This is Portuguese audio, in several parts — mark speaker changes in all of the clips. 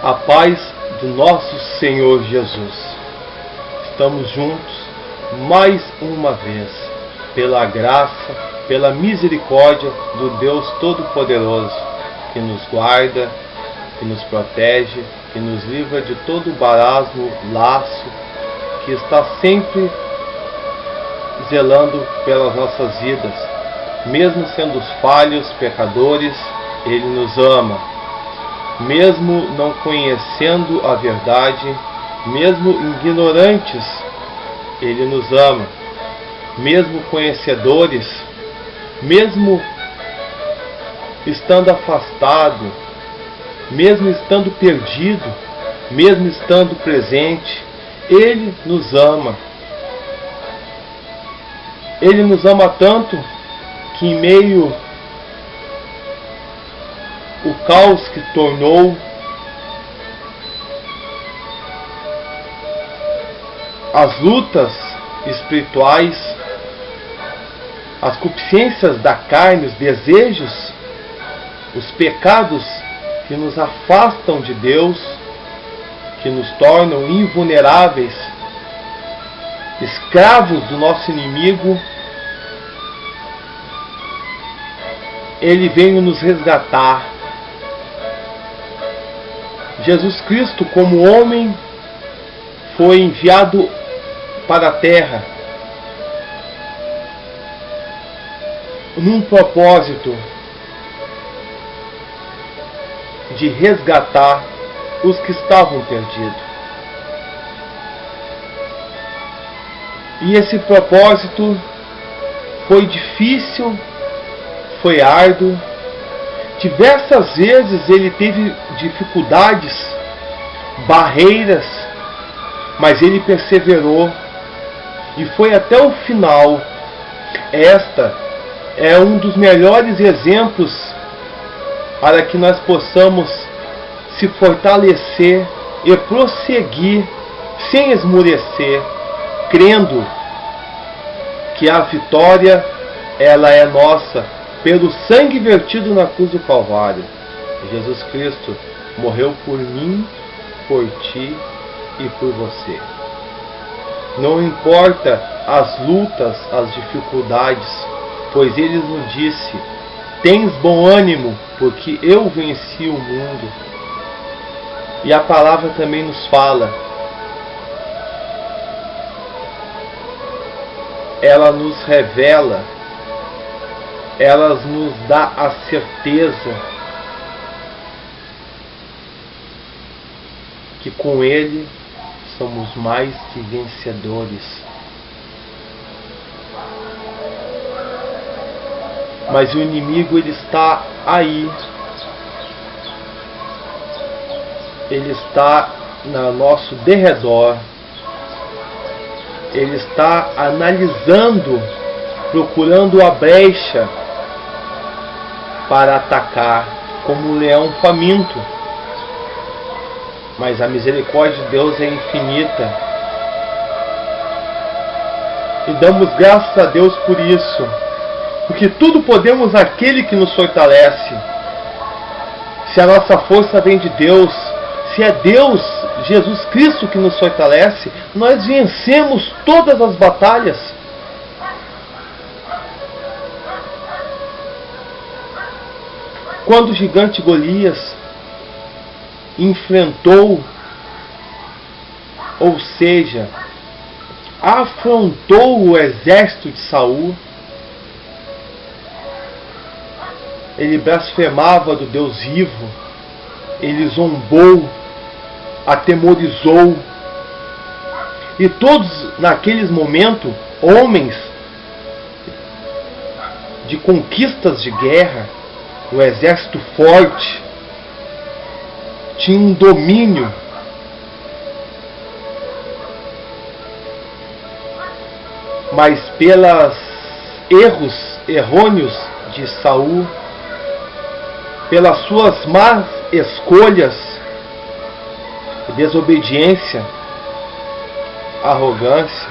Speaker 1: A paz do nosso Senhor Jesus. Estamos juntos mais uma vez, pela graça, pela misericórdia do Deus Todo-Poderoso, que nos guarda, que nos protege, que nos livra de todo o marasmo, laço, que está sempre zelando pelas nossas vidas. Mesmo sendo falhos, pecadores, Ele nos ama. Mesmo não conhecendo a verdade, mesmo ignorantes, Ele nos ama. Mesmo conhecedores, mesmo estando afastado, mesmo estando perdido, mesmo estando presente, Ele nos ama. Ele nos ama tanto que em meio o caos que tornou as lutas espirituais, as concupiscências da carne, os desejos, os pecados que nos afastam de Deus, que nos tornam invulneráveis, escravos do nosso inimigo, Ele veio nos resgatar. Jesus Cristo, como homem, foi enviado para a terra num propósito de resgatar os que estavam perdidos. E esse propósito foi difícil, foi árduo. Diversas vezes ele teve dificuldades, barreiras, mas ele perseverou e foi até o final. Esta é um dos melhores exemplos para que nós possamos se fortalecer e prosseguir sem esmorecer, crendo que a vitória ela é nossa pelo sangue vertido na cruz do Calvário. Jesus Cristo morreu por mim, por ti e por você. Não importa as lutas, as dificuldades, pois Ele nos disse: tens bom ânimo, porque eu venci o mundo. E a palavra também nos fala, ela nos revela, ela nos dá a certeza que com Ele somos mais que vencedores. Mas o inimigo, ele está aí. Ele está no nosso derredor. Ele está analisando, procurando a brecha para atacar, como um leão faminto. Mas a misericórdia de Deus é infinita. E damos graças a Deus por isso. Porque tudo podemos naquele que nos fortalece. Se a nossa força vem de Deus, se é Deus, Jesus Cristo, que nos fortalece, nós vencemos todas as batalhas. Quando o gigante Golias enfrentou, ou seja, afrontou o exército de Saul, ele blasfemava do Deus vivo, ele zombou, atemorizou, e todos naqueles momentos, homens de conquistas de guerra, um exército forte, tinha um domínio, mas pelos erros errôneos de Saul, pelas suas más escolhas, desobediência, arrogância,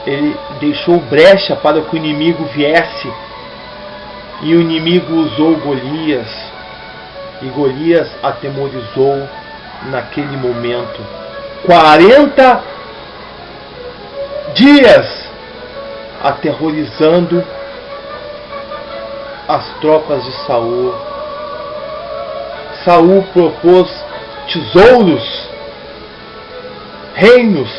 Speaker 1: ele deixou brecha para que o inimigo viesse, e o inimigo usou Golias, E Golias atemorizou naquele momento. 40 dias aterrorizando as tropas de Saul. Saul propôs tesouros, reinos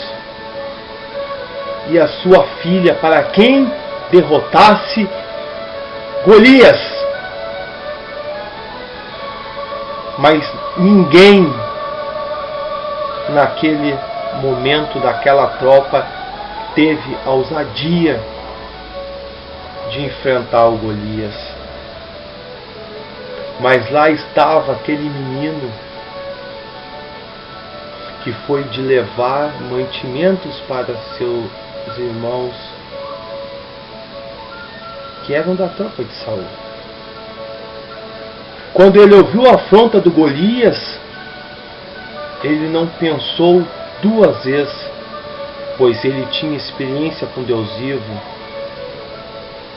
Speaker 1: e a sua filha para quem derrotasse Golias. Mas ninguém naquele momento daquela tropa teve a ousadia de enfrentar o Golias. Mas lá estava aquele menino que foi de levar mantimentos para seus irmãos que eram da tropa de Saul. Quando ele ouviu a afronta do Golias, ele não pensou duas vezes, pois ele tinha experiência com Deus vivo,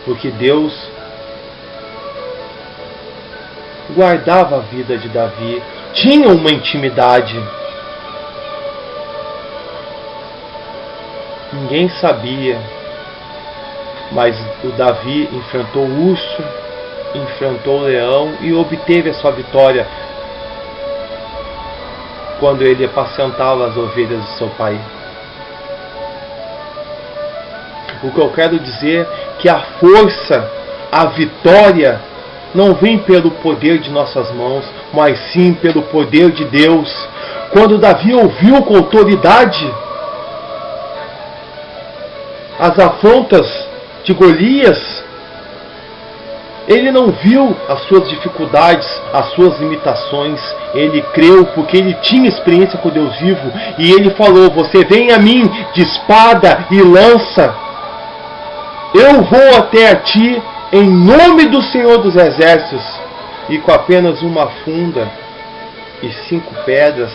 Speaker 1: porque Deus guardava a vida de Davi, tinha uma intimidade. Ninguém sabia, mas o Davi enfrentou o urso, enfrentou o leão e obteve a sua vitória quando ele apacentava as ovelhas de seu pai. O que eu quero dizer é que a força, a vitória, não vem pelo poder de nossas mãos, mas sim pelo poder de Deus. Quando Davi ouviu com autoridade as afrontas de Golias, ele não viu as suas dificuldades, as suas limitações. Ele creu porque ele tinha experiência com Deus vivo. E ele falou: você vem a mim de espada e lança, eu vou até a ti em nome do Senhor dos Exércitos. E com apenas uma funda e 5 pedras,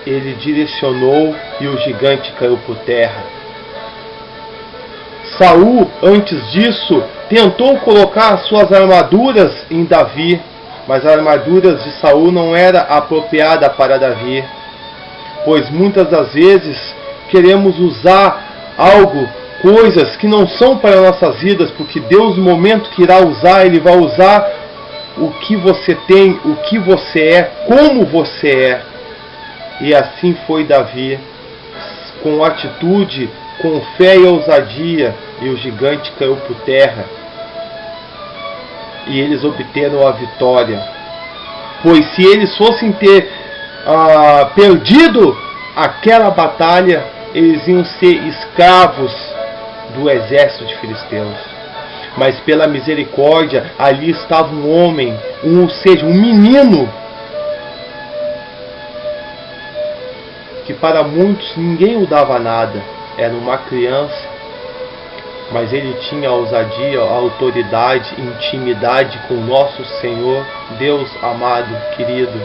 Speaker 1: ele direcionou e o gigante caiu por terra. Saul, antes disso, tentou colocar suas armaduras em Davi, mas as armaduras de Saul não era apropriada para Davi, pois muitas das vezes queremos usar algo, coisas que não são para nossas vidas, porque Deus, no momento que irá usar, Ele vai usar o que você tem, o que você é, como você é. E assim foi Davi, com atitude, com fé e ousadia, e o gigante caiu por terra. E eles obteram a vitória. Pois se eles fossem ter perdido aquela batalha, eles iam ser escravos do exército de filisteus. Mas pela misericórdia, ali estava um homem, ou seja, um menino, que para muitos ninguém o dava nada. Era uma criança, mas ele tinha a ousadia, a autoridade, intimidade com o nosso Senhor, Deus amado, querido,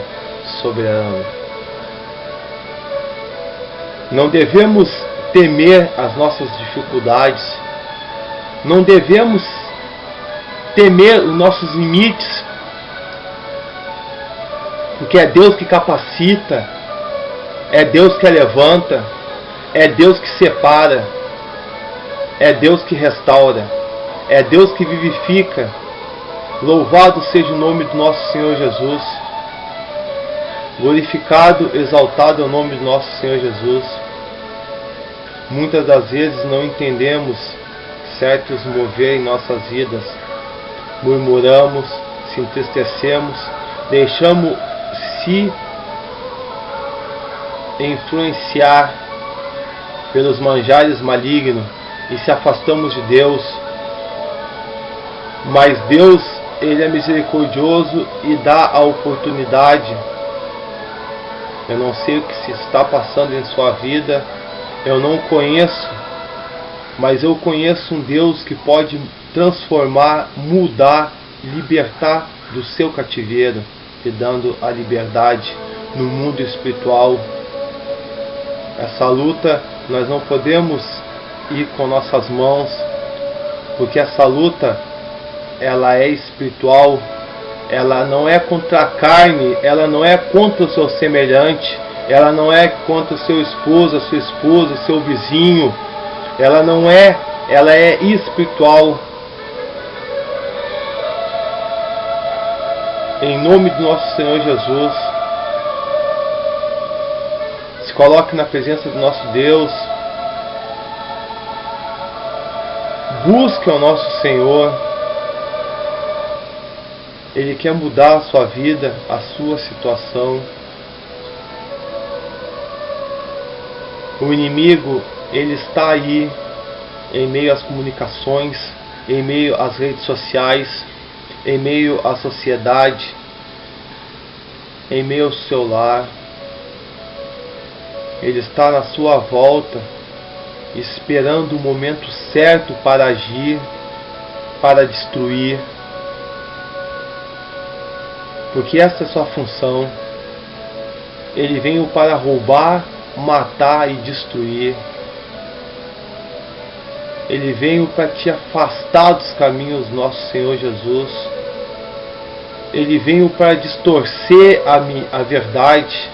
Speaker 1: soberano. Não devemos temer as nossas dificuldades, não devemos temer os nossos limites, porque é Deus que capacita, é Deus que levanta, é Deus que separa, é Deus que restaura, é Deus que vivifica. Louvado seja o nome do nosso Senhor Jesus. Glorificado, exaltado é o nome do nosso Senhor Jesus. Muitas das vezes não entendemos certos mover em nossas vidas. Murmuramos, se entristecemos, deixamos-se influenciar pelos manjares malignos e se afastamos de Deus. Mas Deus, Ele é misericordioso e dá a oportunidade. Eu não sei o que se está passando em sua vida, eu não conheço, mas eu conheço um Deus que pode transformar, mudar, libertar do seu cativeiro, te dando a liberdade no mundo espiritual. Essa luta nós não podemos ir com nossas mãos, porque essa luta ela é espiritual, ela não é contra a carne, ela não é contra o seu semelhante, ela não é contra o seu esposo, a sua esposa, o seu vizinho, ela não é, ela é espiritual. Em nome do nosso Senhor Jesus, se coloque na presença do nosso Deus, busque ao nosso Senhor. Ele quer mudar a sua vida, a sua situação. O inimigo, ele está aí, em meio às comunicações, em meio às redes sociais, em meio à sociedade, em meio ao seu lar. Ele está na sua volta, esperando o momento certo para agir, para destruir. Porque essa é a sua função. Ele veio para roubar, matar e destruir. Ele veio para te afastar dos caminhos do nosso Senhor Jesus. Ele veio para distorcer a verdade.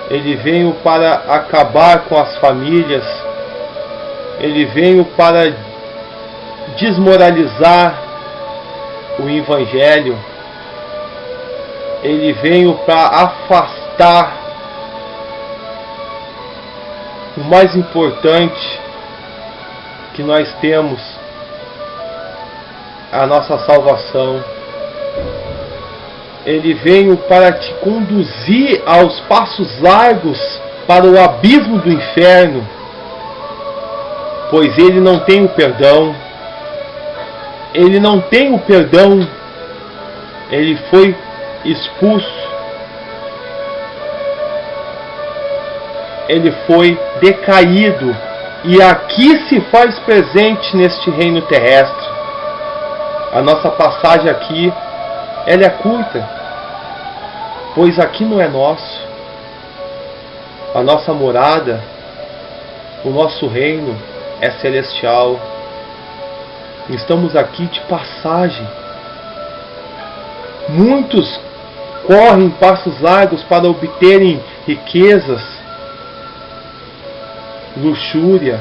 Speaker 1: Ele veio para acabar com as famílias. Ele veio para desmoralizar o Evangelho. Ele veio para afastar o mais importante que nós temos, a nossa salvação. Ele veio para te conduzir aos passos largos para o abismo do inferno, pois ele não tem o perdão. Ele não tem o perdão. Ele foi expulso. Ele foi decaído. E aqui se faz presente neste reino terrestre. A nossa passagem aqui, ela é curta, pois aqui não é nosso. A nossa morada, o nosso reino é celestial. Estamos aqui de passagem. Muitos correm passos largos para obterem riquezas, luxúria,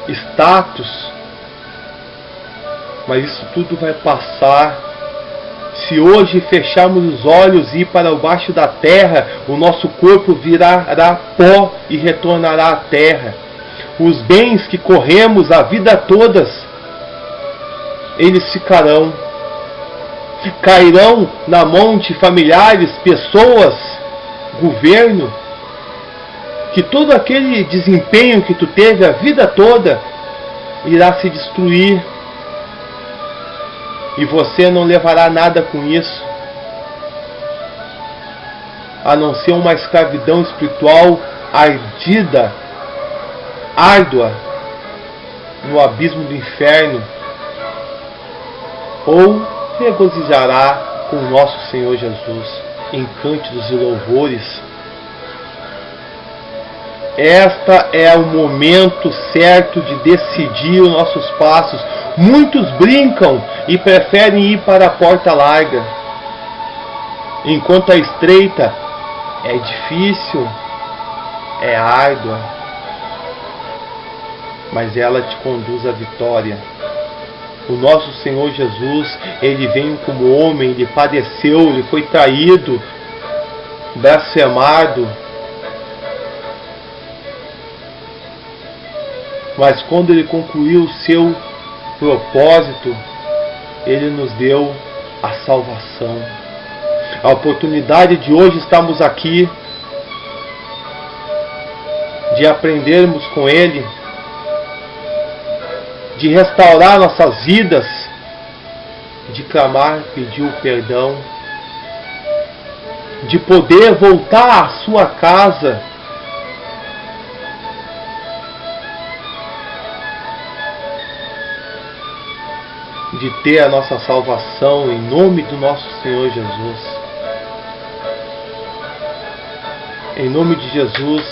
Speaker 1: status, mas isso tudo vai passar. Se hoje fecharmos os olhos e ir para baixo da terra, o nosso corpo virará pó e retornará à terra. Os bens que corremos a vida toda, eles ficarão, cairão na mão de familiares, pessoas, governo, que todo aquele desempenho que tu teve a vida toda irá se destruir. E você não levará nada com isso, a não ser uma escravidão espiritual ardida, árdua, no abismo do inferno. Ou regozijará com o nosso Senhor Jesus em cânticos e louvores. Esta é o momento certo de decidir os nossos passos. Muitos brincam e preferem ir para a porta larga, enquanto a estreita é difícil, é árdua, mas ela te conduz à vitória. O nosso Senhor Jesus, Ele veio como homem, Ele padeceu, Ele foi traído, blasfemado. Mas quando Ele concluiu o seu propósito, Ele nos deu a salvação. A oportunidade de hoje estarmos aqui, de aprendermos com Ele, de restaurar nossas vidas, de clamar, pedir o perdão, de poder voltar à sua casa, de ter a nossa salvação em nome do nosso Senhor Jesus. Em nome de Jesus,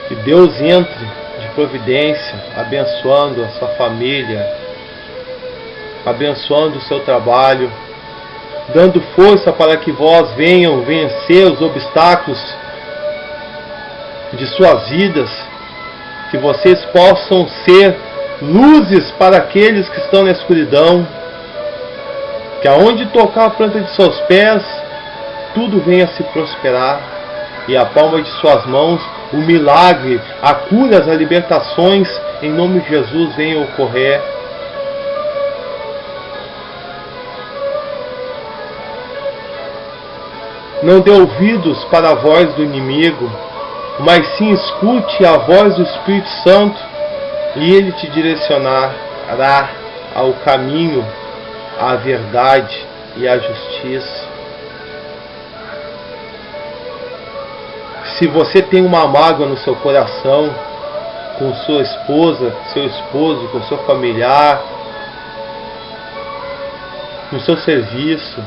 Speaker 1: que Deus entre de providência, abençoando a sua família, abençoando o seu trabalho, dando força para que vós venham vencer os obstáculos de suas vidas, que vocês possam ser luzes para aqueles que estão na escuridão, que aonde tocar a planta de seus pés, tudo venha a se prosperar, e a palma de suas mãos, o milagre, a cura, as libertações, em nome de Jesus, venham ocorrer. Não dê ouvidos para a voz do inimigo, mas sim escute a voz do Espírito Santo, e ele te direcionará ao caminho, à verdade e à justiça. Se você tem uma mágoa no seu coração, com sua esposa, seu esposo, com seu familiar, no seu serviço,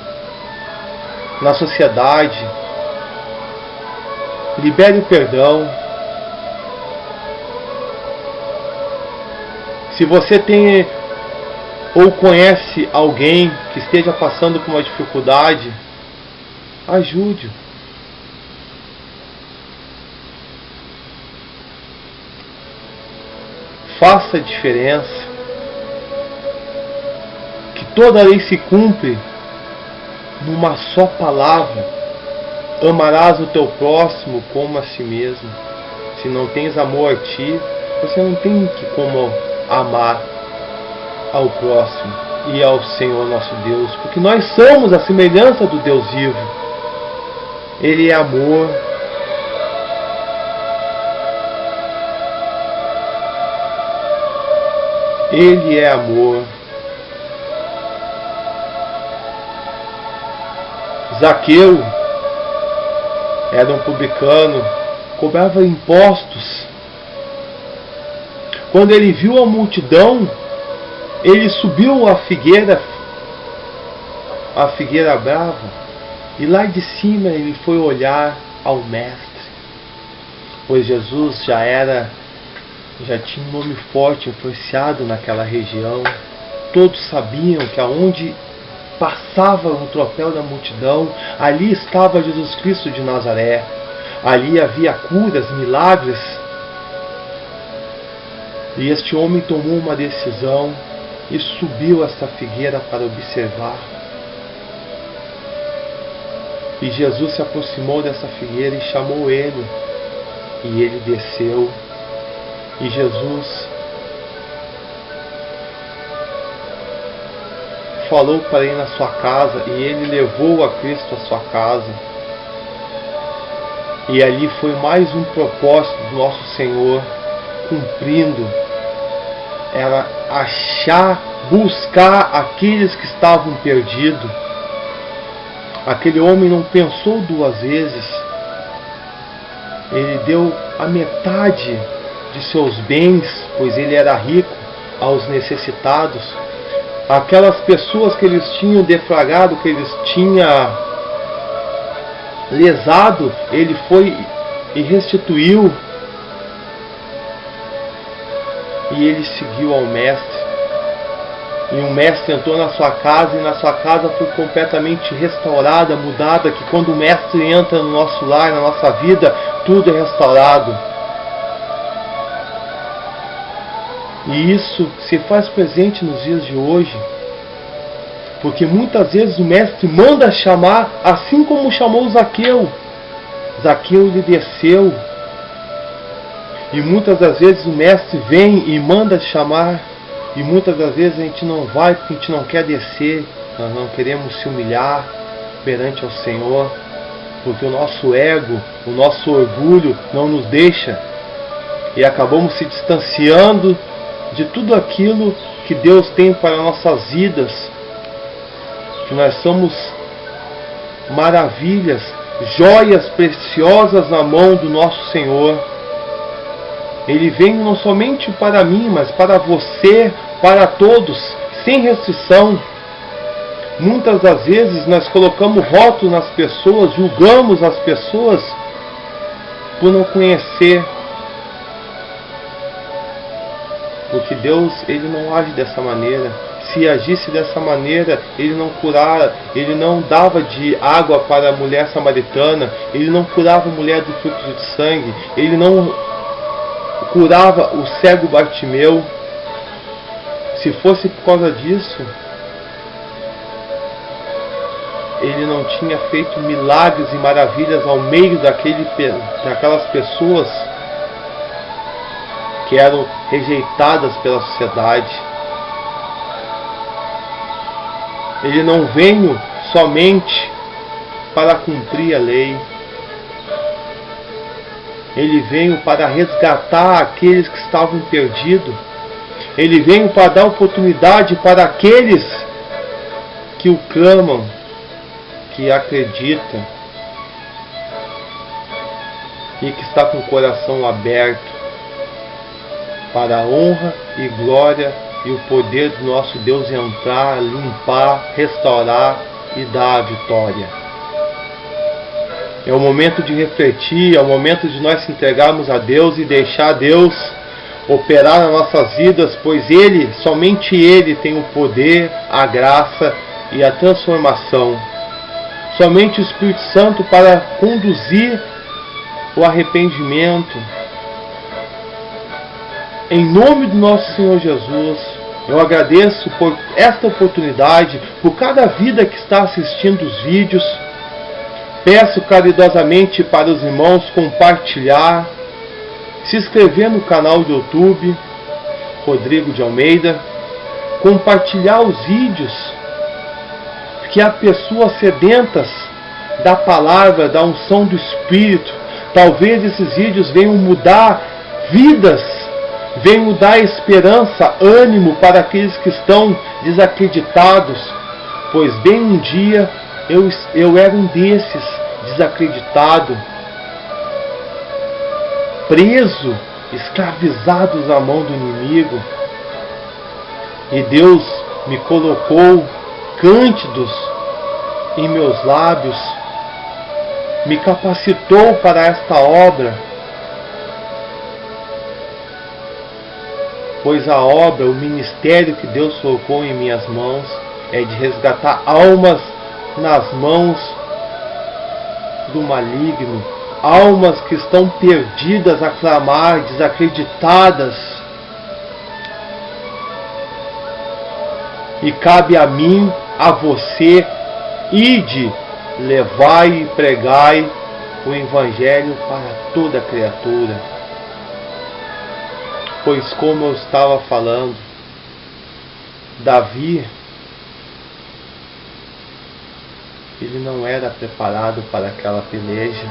Speaker 1: na sociedade, libere o perdão. Se você tem ou conhece alguém que esteja passando por uma dificuldade, ajude-o. Faça a diferença. Que toda a lei se cumpre numa só palavra: amarás o teu próximo como a si mesmo. Se não tens amor a ti, você não tem como amar ao próximo e ao Senhor nosso Deus, porque nós somos a semelhança do Deus vivo. Ele é amor. Ele é amor. Zaqueu era um publicano, cobrava impostos. Quando ele viu a multidão, ele subiu a figueira brava, e lá de cima ele foi olhar ao Mestre, pois Jesus já tinha um nome forte, influenciado naquela região. Todos sabiam que aonde passava o tropel da multidão, ali estava Jesus Cristo de Nazaré. Ali havia curas, milagres. E este homem tomou uma decisão e subiu esta figueira para observar. E Jesus se aproximou dessa figueira e chamou ele. E ele desceu. E Jesus falou para ir na sua casa, e ele levou a Cristo à sua casa. E ali foi mais um propósito do nosso Senhor cumprindo. Era buscar aqueles que estavam perdidos. Aquele homem não pensou duas vezes. Ele deu a metade de seus bens, pois ele era rico, aos necessitados. Aquelas pessoas que eles tinham defraudado, que eles tinham lesado, ele foi e restituiu. E ele seguiu ao Mestre. E o Mestre entrou na sua casa, e na sua casa foi completamente restaurada, mudada, que quando o Mestre entra no nosso lar, na nossa vida, tudo é restaurado. E isso se faz presente nos dias de hoje, porque muitas vezes o Mestre manda chamar, assim como chamou Zaqueu. Zaqueu ele desceu, e muitas das vezes o Mestre vem e manda chamar, e muitas das vezes a gente não vai porque a gente não quer descer, nós não queremos se humilhar perante ao Senhor, porque o nosso ego, o nosso orgulho não nos deixa, e acabamos se distanciando de tudo aquilo que Deus tem para nossas vidas, que nós somos maravilhas, joias preciosas na mão do nosso Senhor. Ele vem não somente para mim, mas para você, para todos, sem restrição. Muitas das vezes nós colocamos rótulos nas pessoas, julgamos as pessoas por não conhecer. Porque Deus, ele não age dessa maneira. se agisse dessa maneira, ele não curara, ele não dava de água para a mulher samaritana, ele não curava a mulher do fluxo de sangue, ele não curava o cego Bartimeu. Se fosse por causa disso, ele não tinha feito milagres e maravilhas ao meio daquelas pessoas que eram rejeitadas pela sociedade. Ele não veio somente para cumprir a lei. Ele veio para resgatar aqueles que estavam perdidos. Ele veio para dar oportunidade para aqueles que o clamam, que acreditam e que está com o coração aberto para a honra e glória e o poder do nosso Deus entrar, limpar, restaurar e dar a vitória. É o momento de refletir, é o momento de nós se entregarmos a Deus e deixar Deus operar nas nossas vidas, pois Ele, somente Ele tem o poder, a graça e a transformação. Somente o Espírito Santo para conduzir o arrependimento. Em nome do nosso Senhor Jesus, eu agradeço por esta oportunidade, por cada vida que está assistindo os vídeos. Peço caridosamente para os irmãos compartilhar, se inscrever no canal do YouTube, Rodrigo de Almeida, compartilhar os vídeos, que há pessoas sedentas da palavra, da unção do Espírito. Talvez esses vídeos venham mudar vidas, venham dar esperança, ânimo para aqueles que estão desacreditados, pois bem um dia eu era um desses, desacreditado, preso, escravizados à mão do inimigo, e Deus me colocou cântidos em meus lábios, me capacitou para esta obra, pois a obra, o ministério que Deus colocou em minhas mãos é de resgatar almas nas mãos do maligno, almas que estão perdidas a clamar, desacreditadas. E cabe a mim, a você, ide, levai e pregai o Evangelho para toda criatura. Pois como eu estava falando, Davi, ele não era preparado para aquela peleja,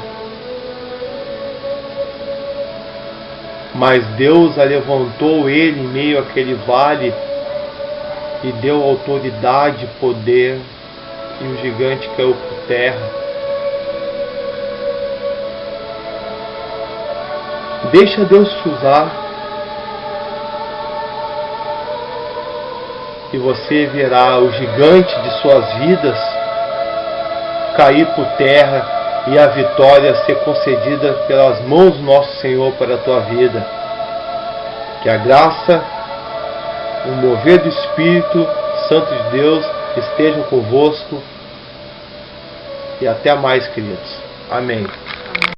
Speaker 1: mas Deus levantou ele em meio àquele vale e deu autoridade, poder, e o gigante caiu por terra. Deixa Deus te usar, e você verá o gigante de suas vidas cair por terra e a vitória ser concedida pelas mãos do nosso Senhor para a tua vida. Que a graça, o mover do Espírito Santo de Deus estejam convosco, e até mais, queridos. Amém.